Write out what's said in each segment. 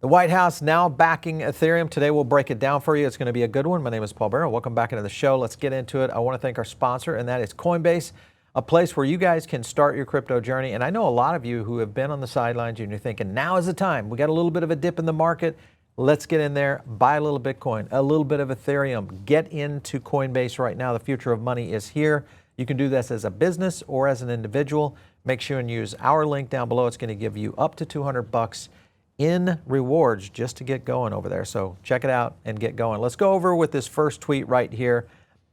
The White House now backing Ethereum. Today we'll break it down for you. It's going to be a good one. My name is Paul Barrow. Welcome back into the show. Let's get into it. I want to thank our sponsor, and that is Coinbase, a place where you guys can start your crypto journey. And I know a lot of you who have been on the sidelines and you're thinking, now is the time. We got a little bit of a dip in the market. Let's get in there, buy a little Bitcoin, a little bit of Ethereum. Get into Coinbase right now. The future of money is here. You can do this as a business or as an individual. Make sure and use our link down below. It's going to give you up to $200 in rewards just to get going over there. So check it out and get going. Let's go over with this first tweet right here.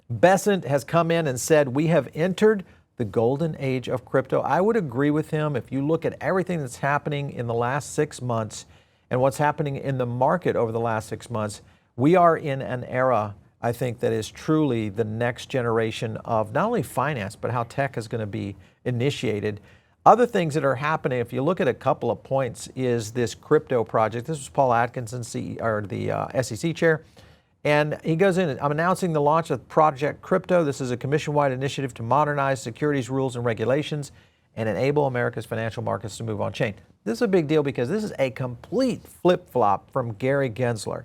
Besant has come in and said, we have entered the golden age of crypto. I would agree with him. If you look at everything that's happening in the last 6 months and what's happening in the market over the last 6 months, we are in an era, I think, that is truly the next generation of not only finance, but how tech is going to be initiated. Other things that are happening, if you look at a couple of points, is this crypto project. This was Paul Atkins, the SEC chair. And he goes in, I'm announcing the launch of Project Crypto. This is a commission-wide initiative to modernize securities rules and regulations and enable America's financial markets to move on chain. This is a big deal because this is a complete flip-flop from Gary Gensler.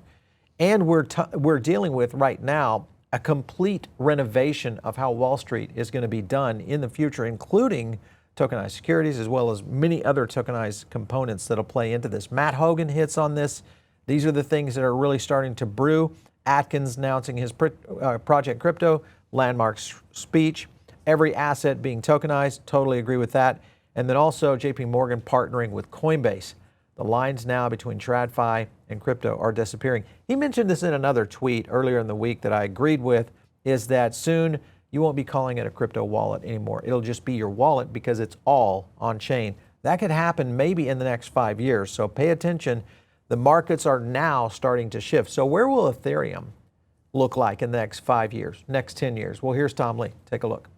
And we're dealing with right now a complete renovation of how Wall Street is going to be done in the future, including tokenized securities, as well as many other tokenized components that'll play into this. Matt Hogan hits on this. These are the things that are really starting to brew. Atkins announcing his Project Crypto, landmark speech. Every asset being tokenized, totally agree with that. And then also JP Morgan partnering with Coinbase. The lines now between TradFi and crypto are disappearing. He mentioned this in another tweet earlier in the week that I agreed with, is that soon you won't be calling it a crypto wallet anymore. It'll just be your wallet because it's all on chain. That could happen maybe in the next 5 years. So pay attention. The markets are now starting to shift. So where will Ethereum look like in the next 5 years, next 10 years? Well, here's Tom Lee. Take a look.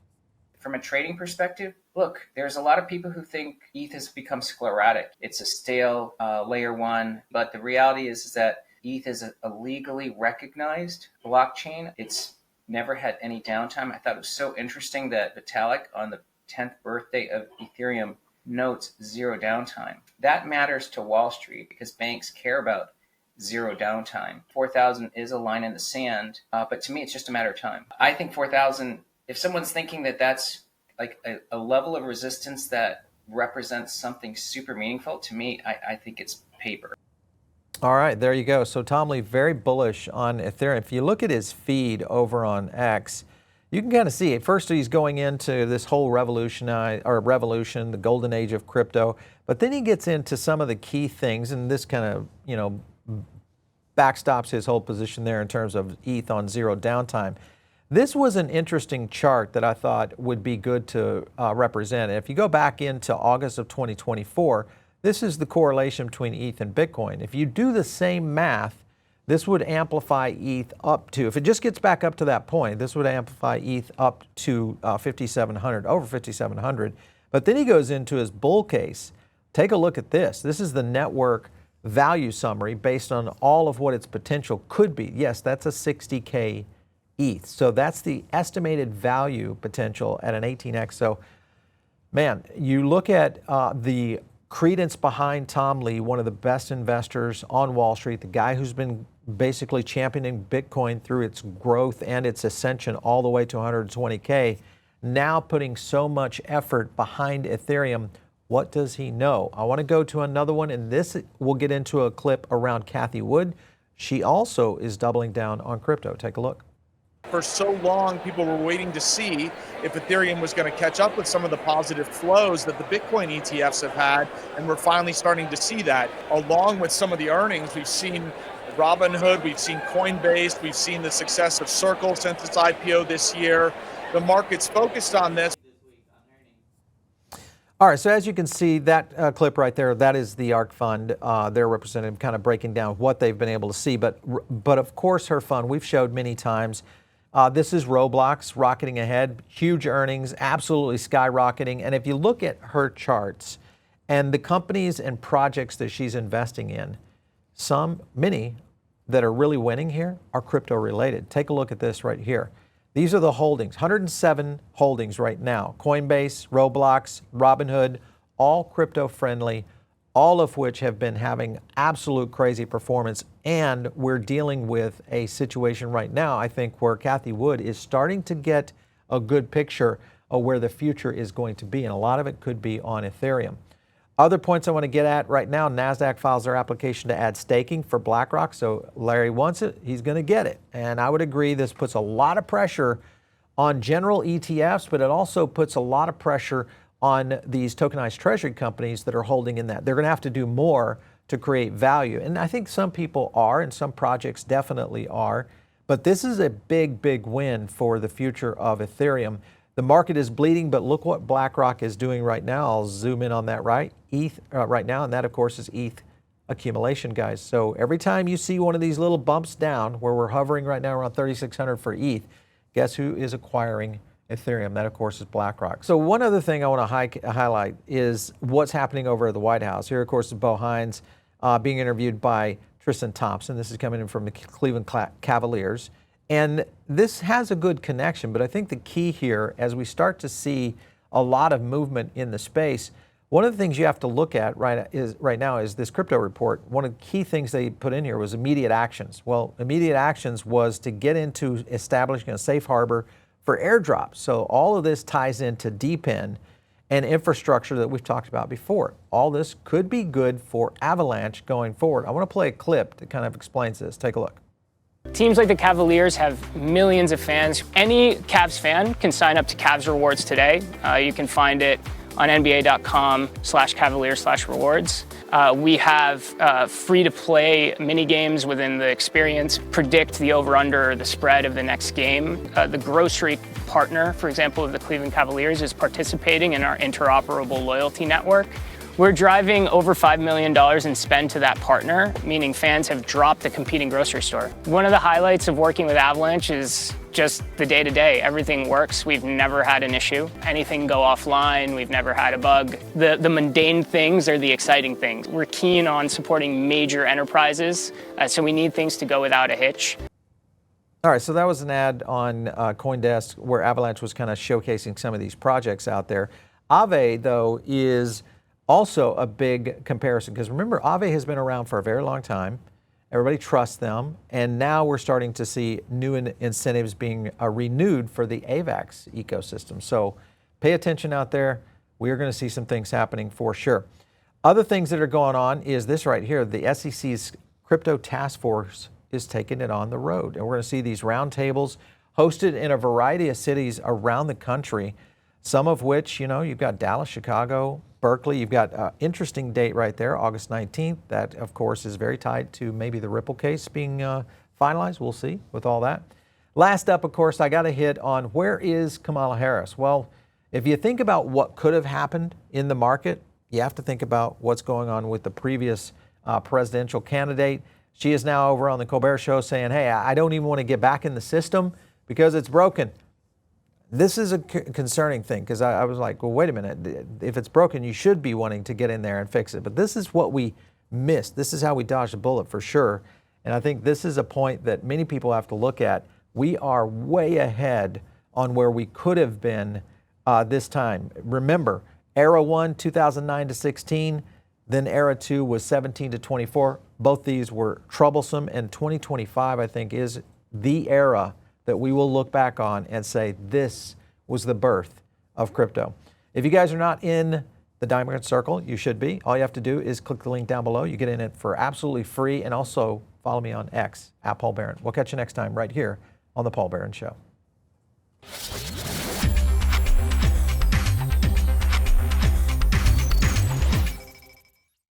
From a trading perspective, look, there's a lot of people who think ETH has become sclerotic. It's a stale layer one, but the reality is that ETH is a legally recognized blockchain. It's never had any downtime. I thought it was so interesting that Vitalik on the 10th birthday of Ethereum notes zero downtime. That matters to Wall Street because banks care about zero downtime. 4,000 is a line in the sand, but to me, it's just a matter of time. I think 4,000, if someone's thinking that that's like a level of resistance that represents something super meaningful, to me, I think it's paper. All right, there you go. So Tom Lee, very bullish on Ethereum. If you look at his feed over on X, you can kind of see it. First, he's going into this whole revolution, the golden age of crypto. But then he gets into some of the key things, and this kind of, backstops his whole position there in terms of ETH on zero downtime. This was an interesting chart that I thought would be good to represent. And if you go back into August of 2024, this is the correlation between ETH and Bitcoin. If you do the same math, this would amplify ETH up to, if it just gets back up to that point, this would amplify ETH up to 5,700, over 5,700. But then he goes into his bull case. Take a look at this. This is the network value summary based on all of what its potential could be. Yes, that's a 60K ETH. So that's the estimated value potential at an 18x. So, man, you look at the credence behind Tom Lee, one of the best investors on Wall Street, the guy who's been basically championing Bitcoin through its growth and its ascension all the way to 120K, now putting so much effort behind Ethereum. What does he know? I want to go to another one, and this we'll get into a clip around Cathie Wood. She also is doubling down on crypto. Take a look. For so long, people were waiting to see if Ethereum was going to catch up with some of the positive flows that the Bitcoin ETFs have had, and we're finally starting to see that. Along with some of the earnings, we've seen Robinhood, we've seen Coinbase, we've seen the success of Circle since its IPO this year. The market's focused on this. All right, so as you can see, that clip right there, that is the ARK fund. Their representative kind of breaking down what they've been able to see. But of course, her fund, we've showed many times. This is Roblox rocketing ahead, huge earnings, absolutely skyrocketing. And if you look at her charts and the companies and projects that she's investing in, many that are really winning here are crypto related. Take a look at this right here. These are the holdings, 107 holdings right now. Coinbase, Roblox, Robinhood, all crypto friendly, all of which have been having absolute crazy performance. And we're dealing with a situation right now, I think, where Cathie Wood is starting to get a good picture of where the future is going to be. And a lot of it could be on Ethereum. Other points I want to get at right now, NASDAQ files their application to add staking for BlackRock. So Larry wants it, he's going to get it. And I would agree this puts a lot of pressure on general ETFs, but it also puts a lot of pressure on these tokenized treasury companies that are holding in that. They're going to have to do more to create value. And I think some people are, and some projects definitely are. But this is a big, big win for the future of Ethereum. The market is bleeding, but look what BlackRock is doing right now. I'll zoom in on that right now, and that, of course, is ETH accumulation, guys. So every time you see one of these little bumps down, where we're hovering right now around 3,600 for ETH, guess who is acquiring Ethereum? That, of course, is BlackRock. So one other thing I want to highlight is what's happening over at the White House. Here, of course, is Bo Hines being interviewed by Tristan Thompson. This is coming in from the Cleveland Cavaliers. And this has a good connection, but I think the key here, as we start to see a lot of movement in the space, one of the things you have to look at right now is this crypto report. One of the key things they put in here was immediate actions. Well, immediate actions was to get into establishing a safe harbor for airdrops. So all of this ties into DePIN and infrastructure that we've talked about before. All this could be good for Avalanche going forward. I want to play a clip that kind of explains this. Take a look. Teams like the Cavaliers have millions of fans. Any Cavs fan can sign up to Cavs Rewards today. You can find it on nba.com/Cavaliers/rewards. We have free-to-play mini games within the experience, predict the over-under, the spread of the next game. The grocery partner, for example, of the Cleveland Cavaliers is participating in our interoperable loyalty network. We're driving over $5 million in spend to that partner, meaning fans have dropped the competing grocery store. One of the highlights of working with Avalanche is just the day-to-day. Everything works. We've never had an issue. Anything can go offline. We've never had a bug. The mundane things are the exciting things. We're keen on supporting major enterprises, so we need things to go without a hitch. All right, so that was an ad on CoinDesk where Avalanche was kind of showcasing some of these projects out there. AAVE, though, is also a big comparison, because remember, AAVE has been around for a very long time. Everybody trusts them, and now we're starting to see new incentives being renewed for the AVAX ecosystem. So pay attention out there. We are going to see some things happening for sure. Other things that are going on is this right here. The SEC's Crypto Task Force is taking it on the road, and we're going to see these roundtables hosted in a variety of cities around the country, some of which, you know, you've got Dallas, Chicago, Berkeley. You've got an interesting date right there, August 19th. That, of course, is very tied to maybe the Ripple case being finalized. We'll see with all that. Last up, of course, I got to hit on where is Kamala Harris? Well, if you think about what could have happened in the market, you have to think about what's going on with the previous presidential candidate. She is now over on the Colbert Show saying, hey, I don't even want to get back in the system because it's broken. This is a concerning thing, because I was like, well, wait a minute. If it's broken, you should be wanting to get in there and fix it. But this is what we missed. This is how we dodged a bullet for sure. And I think this is a point that many people have to look at. We are way ahead on where we could have been this time. Remember, Era 1, 2009 to 16, then Era 2 was 17 to 24. Both these were troublesome, and 2025, I think, is the era that we will look back on and say, this was the birth of crypto. If you guys are not in the Diamond Circle, you should be. All you have to do is click the link down below. You get in it for absolutely free, and also follow me on X, @PaulBaron. We'll catch you next time right here on The Paul Barron Show.